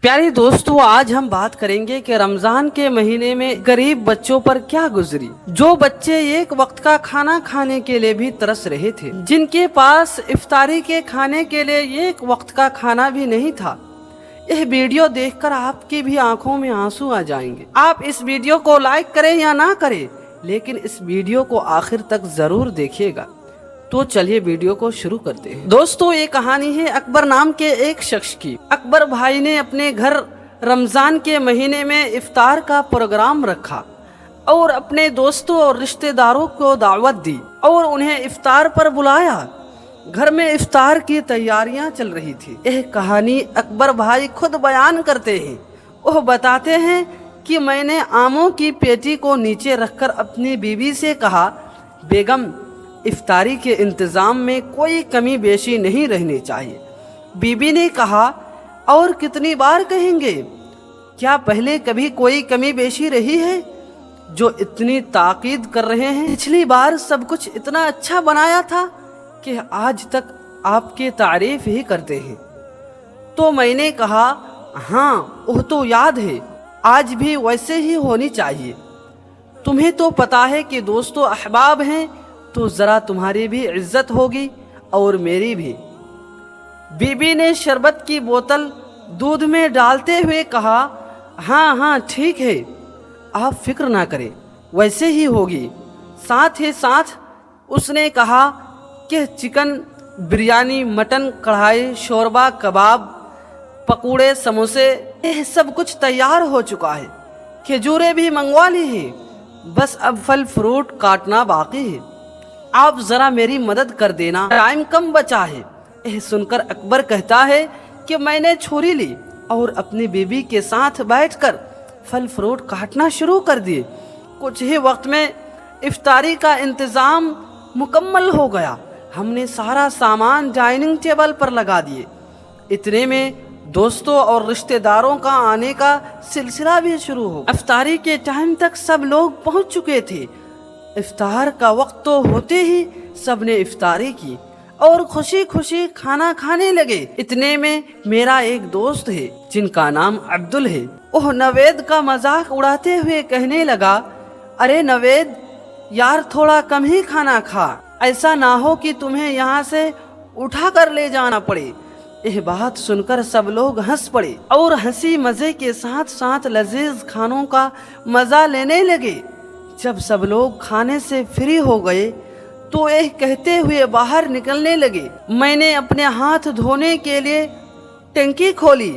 प्यारे दोस्तों, आज हम बात करेंगे कि रमजान के महीने में गरीब बच्चों पर क्या गुजरी। जो बच्चे एक वक्त का खाना खाने के लिए भी तरस रहे थे, जिनके पास इफ्तारी के खाने के लिए एक वक्त का खाना भी नहीं था। यह वीडियो देखकर आपकी भी आंखों में आंसू आ जाएंगे। आप इस वीडियो को लाइक करें या ना करें, लेकिन इस वीडियो को आखिर तक जरूर देखिएगा। तो चलिए वीडियो को शुरू करते हैं। दोस्तों, ये कहानी है अकबर नाम के एक शख्स की। अकबर भाई ने अपने घर रमजान के महीने में इफ्तार का प्रोग्राम रखा और अपने दोस्तों और रिश्तेदारों को दावत दी और उन्हें इफ्तार पर बुलाया। घर में इफ्तार की तैयारियां चल रही थी। यह कहानी अकबर भाई खुद बयान करते हैं। वो बताते हैं कि मैंने आमों की पेटी को नीचे रखकर अपनी बीवी से कहा, बेगम, इफ्तारी के इंतज़ाम में कोई कमी बेशी नहीं रहनी चाहिए। बीबी ने कहा, और कितनी बार कहेंगे? क्या पहले कभी कोई कमी बेशी रही है जो इतनी ताकीद कर रहे हैं? पिछली बार सब कुछ इतना अच्छा बनाया था कि आज तक आपकी तारीफ ही करते हैं। तो मैंने कहा, हाँ, वो तो याद है, आज भी वैसे ही होनी चाहिए। तुम्हें तो पता है कि दोस्तों अहबाब हैं, तो ज़रा तुम्हारी भी इज्जत होगी और मेरी भी। बीबी ने शरबत की बोतल दूध में डालते हुए कहा, हाँ हाँ ठीक है, आप फिक्र ना करें, वैसे ही होगी। साथ ही साथ उसने कहा कि चिकन बिरयानी, मटन कढ़ाई, शोरबा, कबाब, पकौड़े, समोसे, यह सब कुछ तैयार हो चुका है। खजूरें भी मंगवा ली हैं, बस अब फल फ्रूट काटना बाकी है। आप जरा मेरी मदद कर देना, टाइम कम बचा है। यह सुनकर अकबर कहता है कि मैंने छुरी ली और अपनी बीवी के साथ बैठकर फल फ्रूट काटना शुरू कर दिए। कुछ ही वक्त में इफ्तारी का इंतज़ाम मुकम्मल हो गया। हमने सारा सामान डाइनिंग टेबल पर लगा दिए। इतने में दोस्तों और रिश्तेदारों का आने का सिलसिला भी शुरू हो गया। इफ्तारी के टाइम तक सब लोग पहुंच चुके थे। इफ्तार का वक्त तो होते ही सबने इफ्तारी की और खुशी खुशी खाना खाने लगे। इतने में मेरा एक दोस्त है जिनका नाम अब्दुल है, वह नवेद का मजाक उड़ाते हुए कहने लगा, अरे नवेद यार, थोड़ा कम ही खाना खा, ऐसा ना हो कि तुम्हें यहाँ से उठा कर ले जाना पड़े। यह बात सुनकर सब लोग हंस पड़े और हंसी मजे के साथ साथ लजीज खानों का मजा लेने लगे। जब सब लोग खाने से फ्री हो गए तो यह कहते हुए बाहर निकलने लगे, मैंने अपने हाथ धोने के लिए टंकी खोली।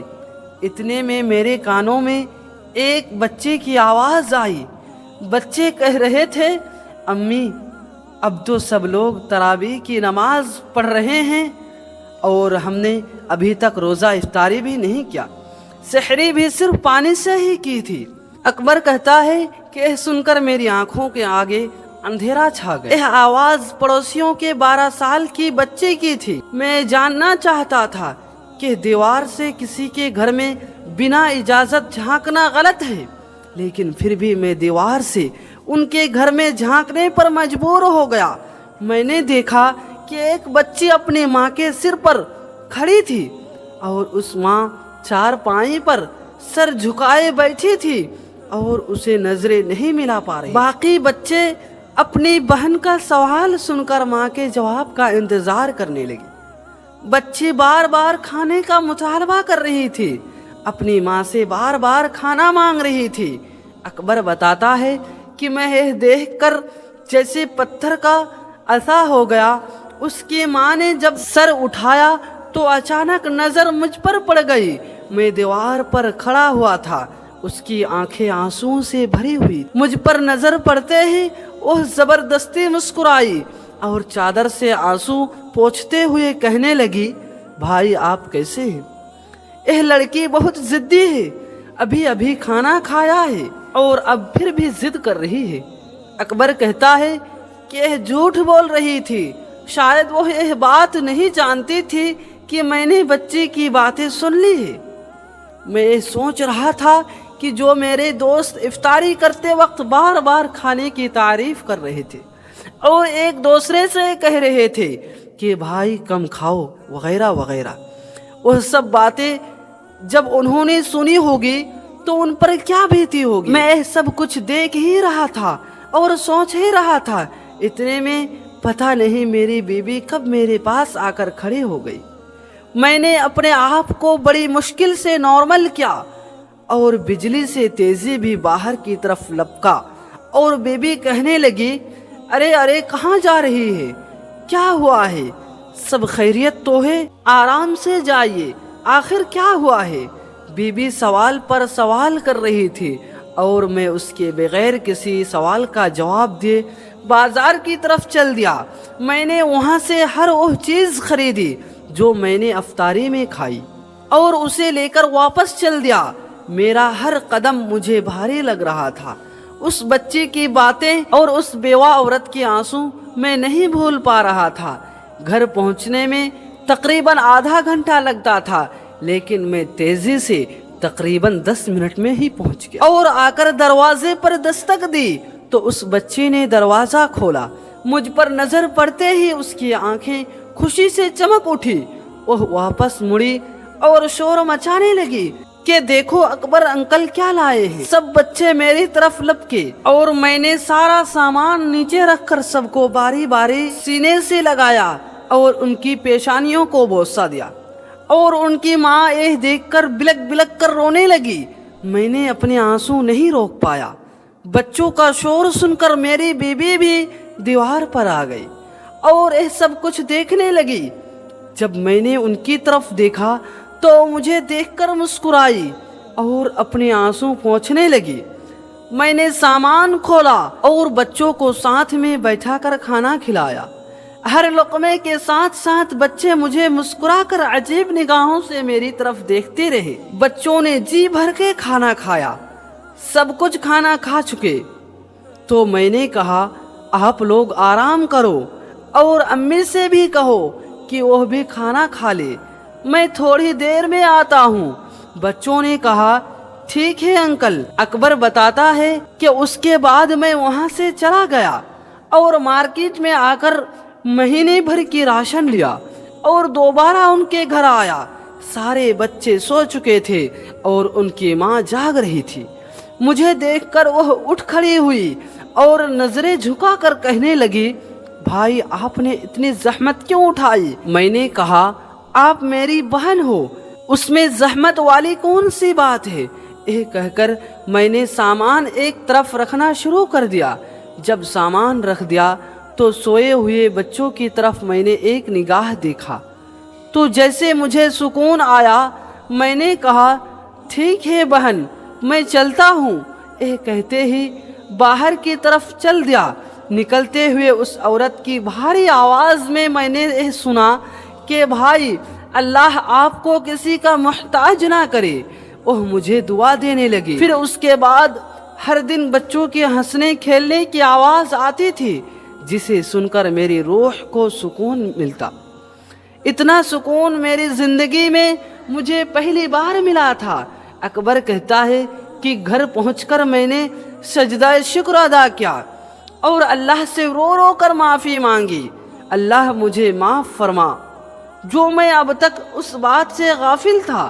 इतने में मेरे कानों में एक बच्चे की आवाज़ आई। बच्चे कह रहे थे, अम्मी, अब तो सब लोग तरावी की नमाज पढ़ रहे हैं और हमने अभी तक रोज़ा इफ्तारी भी नहीं किया, सहरी भी सिर्फ पानी से ही की थी। अकबर कहता है कि यह सुनकर मेरी आंखों के आगे अंधेरा छा गया। यह आवाज पड़ोसियों के 12 साल की बच्चे की थी। मैं जानना चाहता था कि दीवार से किसी के घर में बिना इजाजत झांकना गलत है, लेकिन फिर भी मैं दीवार से उनके घर में झांकने पर मजबूर हो गया। मैंने देखा कि एक बच्ची अपनी माँ के सिर पर खड़ी थी और उस माँ चारपाई पर सर झुकाए बैठी थी और उसे नजरें नहीं मिला पा रही। बाकी बच्चे अपनी बहन का सवाल सुनकर माँ के जवाब का इंतजार करने लगे। बच्ची बार बार खाने का मुतालबा कर रही थी, अपनी माँ से बार बार खाना मांग रही थी। अकबर बताता है कि मैं यह देखकर जैसे पत्थर का असा हो गया। उसकी माँ ने जब सर उठाया तो अचानक नजर मुझ पर पड़ गई। मैं दीवार पर खड़ा हुआ था, उसकी आंखें आंसुओं से भरी हुई। मुझ पर नजर पड़ते ही वह जबरदस्ती मुस्कुराई और चादर से आंसू पोंछते हुए कहने लगी, भाई आप कैसे हैं? यह लड़की बहुत जिद्दी है, अभी अभी खाना खाया है और अब फिर भी जिद कर रही है। अकबर कहता है कि यह झूठ बोल रही थी। शायद वह यह बात नहीं जानती थी कि मैंने बच्ची की बातें सुन ली है। मैं ये सोच रहा था कि जो मेरे दोस्त इफ्तारी करते वक्त बार बार खाने की तारीफ कर रहे थे और एक दूसरे से कह रहे थे कि भाई कम खाओ वगैरह वगैरह, वह सब बातें जब उन्होंने सुनी होगी तो उन पर क्या बीती होगी। मैं सब कुछ देख ही रहा था और सोच ही रहा था, इतने में पता नहीं मेरी बीवी कब मेरे पास आकर खड़ी हो गई। मैंने अपने आप को बड़ी मुश्किल से नॉर्मल किया और बिजली से तेजी भी बाहर की तरफ लपका और बीबी कहने लगी, अरे अरे कहाँ जा रही है, क्या हुआ है, सब खैरियत तो है, आराम से जाइए, आखिर क्या हुआ है। बीबी सवाल पर सवाल कर रही थी और मैं उसके बगैर किसी सवाल का जवाब दिए बाजार की तरफ चल दिया। मैंने वहाँ से हर वो चीज़ खरीदी जो मैंने अफ्तारी में खाई और उसे लेकर वापस चल दिया। मेरा हर कदम मुझे भारी लग रहा था। उस बच्चे की बातें और उस बेवा औरत के आंसू मैं नहीं भूल पा रहा था। घर पहुंचने में तकरीबन आधा घंटा लगता था, लेकिन मैं तेजी से तकरीबन 10 मिनट में ही पहुंच गया और आकर दरवाजे पर दस्तक दी तो उस बच्चे ने दरवाजा खोला। मुझ पर नजर पड़ते ही उसकी आंखें खुशी से चमक उठी। वह वापस मुड़ी और शोर मचाने लगी कि देखो अकबर अंकल क्या लाए हैं। सब बच्चे मेरी तरफ लपके और मैंने सारा सामान नीचे रखकर सबको बारी बारी सीने से लगाया और उनकी पेशानियों को बोसा दिया और उनकी माँ यह देखकर बिलक बिलक कर रोने लगी। मैंने अपने आंसू नहीं रोक पाया। बच्चों का शोर सुनकर मेरी बीबी भी दीवार पर आ गई और यह सब कुछ देखने लगी। जब मैंने उनकी तरफ देखा तो मुझे देखकर मुस्कुराई और अपने आंसू पोंछने लगी। मैंने सामान खोला और बच्चों को साथ में बैठाकर खाना खिलाया। हर लुक़मे के साथ साथ बच्चे मुझे मुस्कुराकर अजीब निगाहों से मेरी तरफ देखते रहे। बच्चों ने जी भर के खाना खाया। सब कुछ खाना खा चुके तो मैंने कहा, आप लोग आराम करो और अम्मी से भी कहो कि वह भी खाना खा ले, मैं थोड़ी देर में आता हूँ। बच्चों ने कहा, ठीक है अंकल। अकबर बताता है कि उसके बाद मैं वहाँ से चला गया और मार्केट में आकर महीने भर की राशन लिया और दोबारा उनके घर आया। सारे बच्चे सो चुके थे और उनकी माँ जाग रही थी। मुझे देखकर वह उठ खड़ी हुई और नजरें झुकाकर कहने लगी, भाई आपने इतनी जहमत क्यों उठाई। मैंने कहा, आप मेरी बहन हो, उसमें जहमत वाली कौन सी बात है। यह कहकर मैंने सामान एक तरफ रखना शुरू कर दिया। जब सामान रख दिया तो सोए हुए बच्चों की तरफ मैंने एक निगाह देखा तो जैसे मुझे सुकून आया। मैंने कहा, ठीक है बहन, मैं चलता हूँ। यह कहते ही बाहर की तरफ चल दिया। निकलते हुए उस औरत की भारी आवाज़ में मैंने यह सुना कि भाई अल्लाह आपको किसी का मोहताज ना करे। वह मुझे दुआ देने लगी। फिर उसके बाद हर दिन बच्चों के हंसने खेलने की आवाज़ आती थी जिसे सुनकर मेरी रूह को सुकून मिलता। इतना सुकून मेरी जिंदगी में मुझे पहली बार मिला था। अकबर कहता है कि घर पहुंचकर मैंने सजदा शुक्र अदा किया और अल्लाह से रो रो कर माफ़ी मांगी। अल्लाह मुझे माफ़ फरमा जो मैं अब तक उस बात से गाफिल था।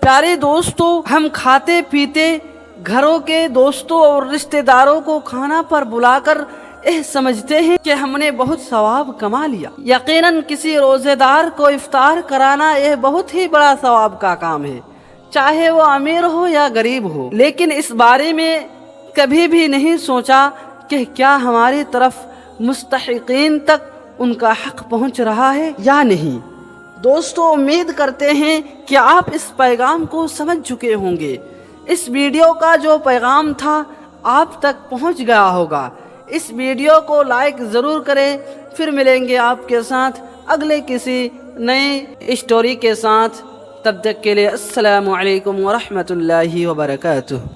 प्यारे दोस्तों, हम खाते पीते घरों के दोस्तों और रिश्तेदारों को खाना पर बुलाकर यह समझते हैं कि हमने बहुत सवाब कमा लिया। यकीनन किसी रोजेदार को इफ्तार कराना यह बहुत ही बड़ा सवाब का काम है, चाहे वो अमीर हो या गरीब हो। लेकिन इस बारे में कभी भी नहीं सोचा कि क्या हमारी तरफ मुस्तहिकीन तक उनका हक पहुंच रहा है या नहीं। दोस्तों, उम्मीद करते हैं कि आप इस पैगाम को समझ चुके होंगे। इस वीडियो का जो पैगाम था आप तक पहुंच गया होगा। इस वीडियो को लाइक ज़रूर करें। फिर मिलेंगे आपके साथ अगले किसी नए स्टोरी के साथ। तब तक के लिए अस्सलामु अलैकुम व रहमतुल्लाहि व बरकातुहू।